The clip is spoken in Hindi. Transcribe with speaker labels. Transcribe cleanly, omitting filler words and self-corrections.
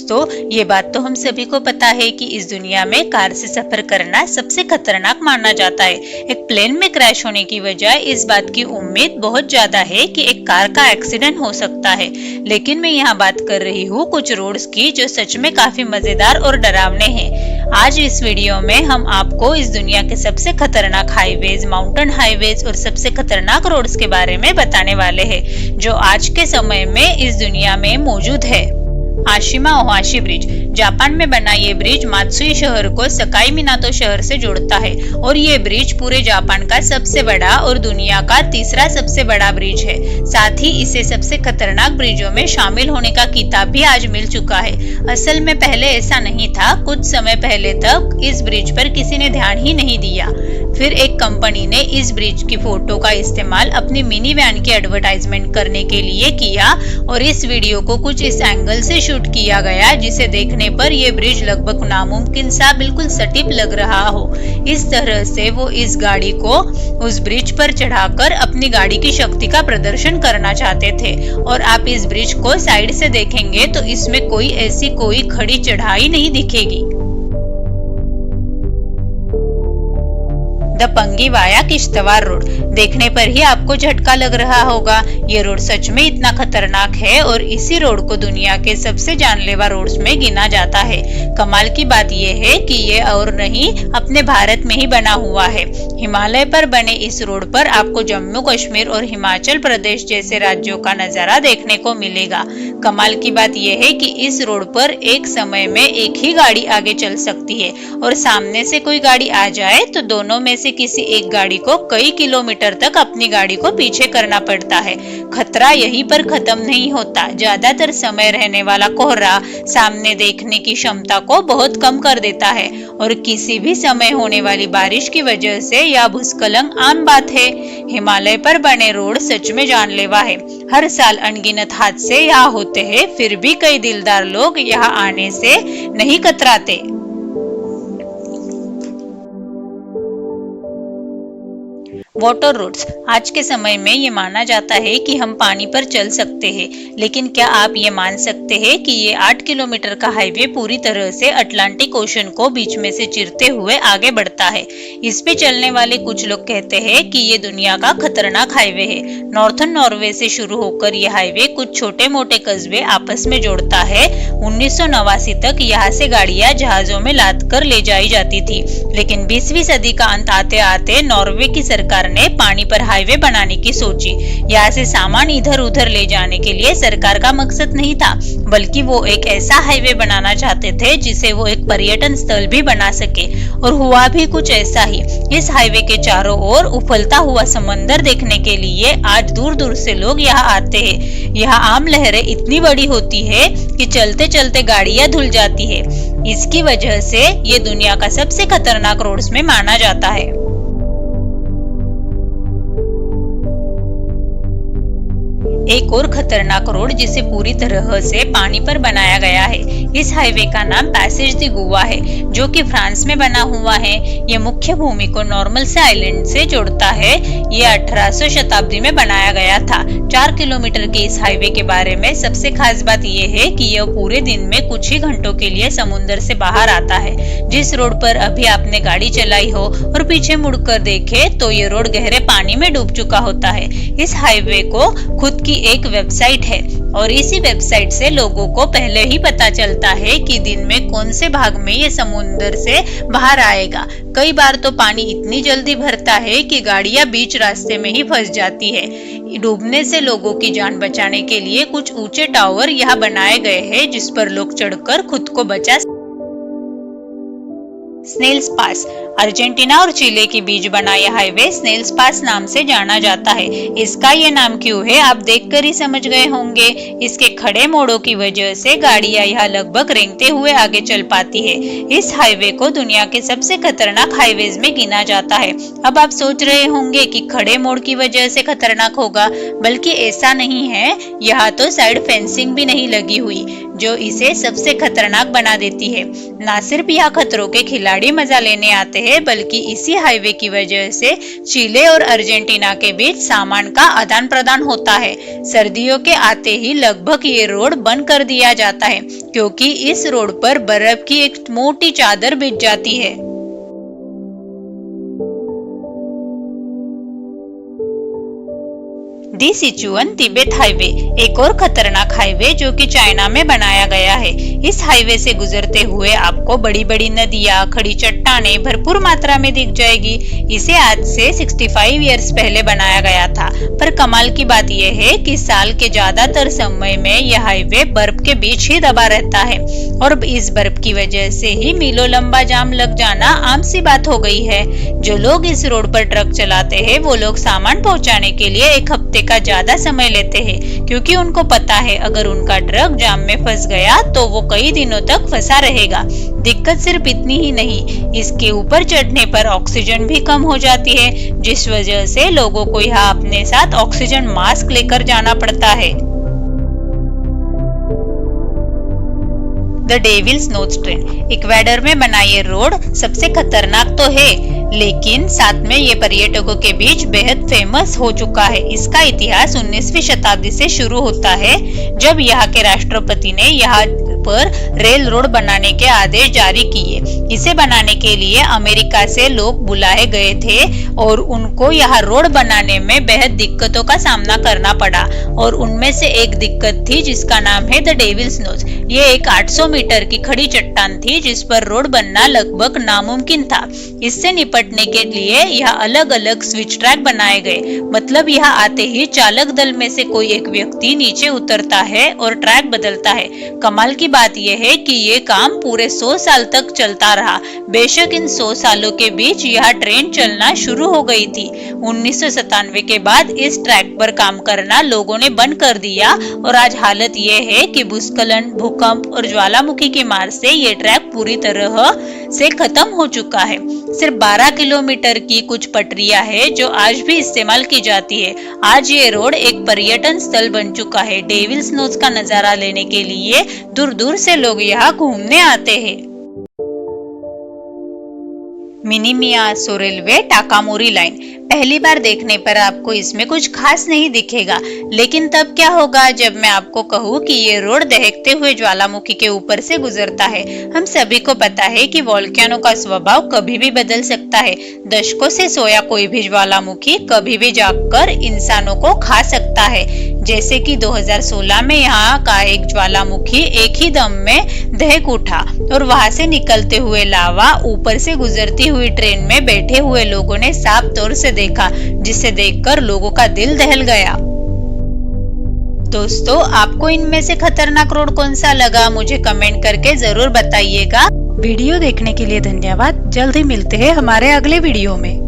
Speaker 1: दोस्तों, ये बात तो हम सभी को पता है कि इस दुनिया में कार से सफर करना सबसे खतरनाक माना जाता है। एक प्लेन में क्रैश होने की वजह इस बात की उम्मीद बहुत ज्यादा है कि एक कार का एक्सीडेंट हो सकता है, लेकिन मैं यहाँ बात कर रही हूँ कुछ रोड्स की जो सच में काफी मजेदार और डरावने हैं। आज इस वीडियो में हम आपको इस दुनिया के सबसे खतरनाक हाईवेज, माउंटेन हाईवेज और सबसे खतरनाक रोड्स के बारे में बताने वाले हैं, जो आज के समय में इस दुनिया में मौजूद है। आशिमा ओहाशी ब्रिज। जापान में बना ये ब्रिज मात्सुई शहर को सकाई मिनातो शहर से जोड़ता है और ये ब्रिज पूरे जापान का सबसे बड़ा और दुनिया का तीसरा सबसे बड़ा ब्रिज है। साथ ही इसे सबसे खतरनाक ब्रिजों में शामिल होने का खिताब भी आज मिल चुका है। असल में पहले ऐसा नहीं था। कुछ समय पहले तक इस ब्रिज पर किसी ने ध्यान ही नहीं दिया। फिर एक कंपनी ने इस ब्रिज की फोटो का इस्तेमाल अपनी मिनी वैन की एडवर्टाइजमेंट करने के लिए किया और इस वीडियो को कुछ इस एंगल से शूट किया गया जिसे देखने पर यह ब्रिज लगभग नामुमकिन सा बिल्कुल सटीक लग रहा हो। इस तरह से वो इस गाड़ी को उस ब्रिज पर चढ़ाकर अपनी गाड़ी की शक्ति का प्रदर्शन करना चाहते थे। और आप इस ब्रिज को साइड से देखेंगे तो इसमें कोई खड़ी चढ़ाई नहीं दिखेगी। The Pangi via Kishtwar road. देखने पर ही आपको झटका लग रहा होगा। ये रोड सच में इतना खतरनाक है और इसी रोड को दुनिया के सबसे जानलेवा रोड्स में गिना जाता है। कमाल की बात यह है कि ये और नहीं अपने भारत में ही बना हुआ है। हिमालय पर बने इस रोड पर आपको जम्मू कश्मीर और हिमाचल प्रदेश जैसे राज्यों का नजारा देखने को मिलेगा। कमाल की बात यह है कि इस रोड पर एक समय में एक ही गाड़ी आगे चल सकती है और सामने से कोई गाड़ी आ जाए तो दोनों में से किसी एक गाड़ी को कई किलोमीटर तक अपनी गाड़ी को पीछे करना पड़ता है। खतरा यहीं पर खत्म नहीं होता। ज्यादातर समय रहने वाला कोहरा सामने देखने की क्षमता को बहुत कम कर देता है और किसी भी समय होने वाली बारिश की वजह से यह भूस्खलन आम बात है। हिमालय पर बने रोड सच में जानलेवा है। हर साल अनगिनत हादसे यहाँ होते हैं, फिर भी कई दिलदार लोग यहाँ आने से नहीं कतराते। Water roads. आज के समय में ये माना जाता है कि हम पानी पर चल सकते हैं, लेकिन क्या आप ये मान सकते हैं कि ये 8 किलोमीटर का हाईवे पूरी तरह से अटलांटिक ओशन को बीच में से चीरते हुए आगे बढ़ता है। इस पे चलने वाले कुछ लोग कहते हैं कि ये दुनिया का खतरनाक हाईवे है। नॉर्थन नॉर्वे से शुरू होकर यह हाईवे कुछ छोटे मोटे कस्बे आपस में जोड़ता है। 1989 तक यहाँ से गाड़ियां जहाजों में लाद कर ले जाई जाती थी, लेकिन 20वीं सदी का अंत आते आते नॉर्वे की सरकार ने पानी पर हाईवे बनाने की सोची। यहाँ से सामान इधर उधर ले जाने के लिए सरकार का मकसद नहीं था, बल्कि वो एक ऐसा हाईवे बनाना चाहते थे जिसे वो एक पर्यटन स्थल भी बना सके। और हुआ भी कुछ ऐसा ही। इस हाईवे के चारों ओर उफलता हुआ समंदर देखने के लिए आज दूर दूर से लोग यहाँ आते हैं। यहाँ आम लहरें इतनी बड़ी होती है कि चलते चलते गाड़ियां धुल जाती है। इसकी वजह से ये दुनिया का सबसे खतरनाक रोड्स में माना जाता है। एक और खतरनाक रोड जिसे पूरी तरह से पानी पर बनाया गया है। इस हाईवे का नाम पैसेज दी गोवा है, जो कि फ्रांस में बना हुआ है। ये मुख्य भूमि को नॉर्मल से आइलैंड से जोड़ता है। ये 1800 शताब्दी में बनाया गया था। 4 किलोमीटर के इस हाईवे के बारे में सबसे खास बात यह है कि यह पूरे दिन में कुछ ही घंटों के लिए समुद्र से बाहर आता है। जिस रोड पर अभी आपने गाड़ी चलाई हो और पीछे मुड़कर देखे तो ये रोड गहरे पानी में डूब चुका होता है। इस हाईवे को खुद की एक वेबसाइट है और इसी वेबसाइट से लोगों को पहले ही पता चलता है कि दिन में कौन से भाग में ये समुद्र से बाहर आएगा। कई बार तो पानी इतनी जल्दी भरता है कि गाड़ियां बीच रास्ते में ही फंस जाती है। डूबने से लोगों की जान बचाने के लिए कुछ ऊंचे टावर यहाँ बनाए गए हैं, जिस पर लोग चढ़कर खुद को बचा। स्नेल्स पास। अर्जेंटीना और चिले के बीच बना यह हाईवे स्नेल्स पास नाम से जाना जाता है। इसका ये नाम क्यों है आप देखकर ही समझ गए होंगे। इसके खड़े मोड़ों की वजह से गाड़ियां यहाँ लगभग रेंगते हुए आगे चल पाती है। इस हाईवे को दुनिया के सबसे खतरनाक हाईवेज में गिना जाता है। अब आप सोच रहे होंगे कि खड़े मोड़ की वजह से खतरनाक होगा, बल्कि ऐसा नहीं है। यहाँ तो साइड फेंसिंग भी नहीं लगी हुई, जो इसे सबसे खतरनाक बना देती है। न सिर्फ यहाँ खतरों के खिलाड़ी मजा लेने आते हैं, बल्कि इसी हाईवे की वजह से चिले और अर्जेंटीना के बीच सामान का आदान प्रदान होता है। सर्दियों के आते ही लगभग ये रोड बंद कर दिया जाता है, क्योंकि इस रोड पर बर्फ की एक मोटी चादर बिछ जाती है। दी सिचुअन तिब्बत हाईवे एक और खतरनाक हाईवे जो कि चाइना में बनाया गया है। इस हाईवे से गुजरते हुए आपको बड़ी बड़ी नदियां, खड़ी चट्टानें भरपूर मात्रा में दिख जाएगी। इसे आज से 65 इयर्स पहले बनाया गया था, पर कमाल की बात यह है कि साल के ज्यादातर समय में यह हाईवे बर्फ के बीच ही दबा रहता है और इस बर्फ की वजह से ही मीलों लंबा जाम लग जाना आम सी बात हो गई है। जो लोग इस रोड पर ट्रक चलाते हैं वो लोग सामान पहुंचाने के लिए एक हफ्ते का ज्यादा समय लेते हैं, क्योंकि उनको पता है अगर उनका ट्रक जाम में फंस गया तो वो कई दिनों तक फंसा रहेगा। दिक्कत सिर्फ इतनी ही नहीं, इसके ऊपर चढ़ने पर ऑक्सीजन भी कम हो जाती है, जिस वजह से लोगों को यहाँ अपने साथ ऑक्सीजन मास्क लेकर जाना पड़ता है। The Devil's Nose train Ecuador में बना ये रोड सबसे खतरनाक तो है, लेकिन साथ में ये पर्यटकों के बीच बेहद फेमस हो चुका है। इसका इतिहास 19वीं शताब्दी से शुरू होता है, जब यहाँ के राष्ट्रपति ने यहाँ पर रेल रोड बनाने के आदेश जारी किए। इसे बनाने के लिए अमेरिका से लोग बुलाए गए थे और उनको यहाँ रोड बनाने में बेहद दिक्कतों का सामना करना पड़ा, और उनमें से एक दिक्कत थी जिसका नाम है द डेविल्स नोज। ये एक 800 मीटर की खड़ी चट्टान थी जिस पर रोड बनना लगभग नामुमकिन था। इससे निपटने के लिए यहाँ अलग अलग स्विच ट्रैक बनाए गए, मतलब यहाँ आते ही चालक दल में से कोई एक व्यक्ति नीचे उतरता है और ट्रैक बदलता है। कमाल की बात यह है कि ये काम पूरे 100 साल तक चलता रहा। बेशक इन 100 सालों के बीच यह ट्रेन चलना शुरू हो गई थी। 1997 के बाद इस ट्रैक पर काम करना लोगों ने बंद कर दिया और आज हालत यह है कि भूस्खलन, भूकंप और ज्वालामुखी की मार से ये ट्रैक पूरी तरह से खत्म हो चुका है। सिर्फ 12 किलोमीटर की कुछ पटरियां है जो आज भी इस्तेमाल की जाती है। आज ये रोड एक पर्यटन स्थल बन चुका है। डेविल्स नोज का नजारा लेने के लिए दूर दूर से लोग यहाँ घूमने आते हैं। मिनीमियासो रेलवे टाकामोरी लाइन पहली बार देखने पर आपको इसमें कुछ खास नहीं दिखेगा, लेकिन तब क्या होगा जब मैं आपको कहूँ कि ये रोड दहकते हुए ज्वालामुखी के ऊपर से गुजरता है। हम सभी को पता है कि वोल्केनो का स्वभाव कभी भी बदल सकता है। दशकों से सोया कोई भी ज्वालामुखी कभी भी जागकर इंसानों को खा सकता है, जैसे कि 2016 में यहाँ का एक ज्वालामुखी एक ही दम में दहक उठा और वहां से निकलते हुए लावा ऊपर से गुजरती हुई ट्रेन में बैठे हुए लोगों ने साफ तौर से देखा, जिसे देखकर लोगों का दिल दहल गया। दोस्तों, आपको इनमें से खतरनाक रोड कौन सा लगा मुझे कमेंट करके जरूर बताइएगा। वीडियो देखने के लिए धन्यवाद। जल्द ही मिलते हैं हमारे अगले वीडियो में।